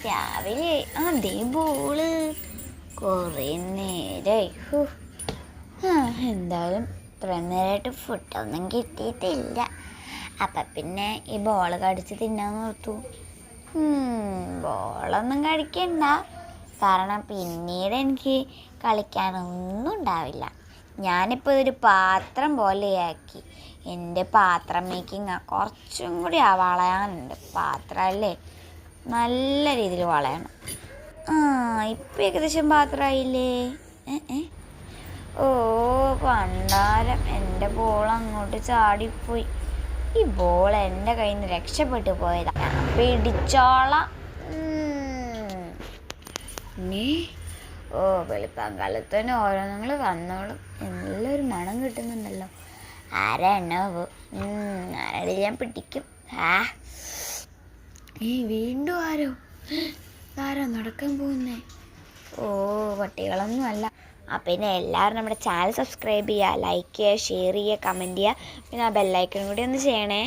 രാവിലെ അതേ ബോള് കുറേ നേരമായി. എന്തായാലും ഇത്രയും നേരമായിട്ട് ഫുഡൊന്നും കിട്ടിയിട്ടില്ല. അപ്പം പിന്നെ ഈ ബോൾ കടിച്ച് തിന്നാന്ന് ഓർത്തു. ബോളൊന്നും കഴിക്കണ്ട, കാരണം പിന്നീട് എനിക്ക് കളിക്കാനൊന്നും ഉണ്ടാവില്ല. ഞാനിപ്പോൾ ഇതൊരു പാത്രം പോലെയാക്കി. എൻ്റെ പാത്രം മേക്കിങ് കുറച്ചും കൂടി വളയാനുണ്ട്. പാത്രമല്ലേ, നല്ല രീതിയിൽ വളയണം. ഇപ്പം ഏകദേശം പാത്രമായില്ലേ? ഓ പണ്ടാരം, എൻ്റെ ബോൾ അങ്ങോട്ട് ചാടിപ്പോയി. ഈ ബോൾ എൻ്റെ കയ്യിൽ നിന്ന് രക്ഷപ്പെട്ടു പോയതാ. പിടിച്ചോളാം. വെളുപ്പാങ്കാലത്ത് തന്നെ ഓരോന്നുങ്ങൾ വന്നോളും. നല്ലൊരു മണം കിട്ടുന്നുണ്ടല്ലോ. ആരാണാവോ? ആരുടെ ഞാൻ പിടിക്കും. വീണ്ടും ആരോ നടക്കാൻ പോകുന്നേ? പട്ടികളൊന്നും അല്ല. പിന്നെ എല്ലാവരും നമ്മുടെ ചാനൽ സബ്സ്ക്രൈബ് ചെയ്യുക, ലൈക്ക് ചെയ്യുക, ഷെയർ ചെയ്യുക, കമൻറ്റ് ചെയ്യുക. പിന്നെ ആ ബെല്ലൈക്കൺ കൂടി ഒന്ന് ചെയ്യണേ.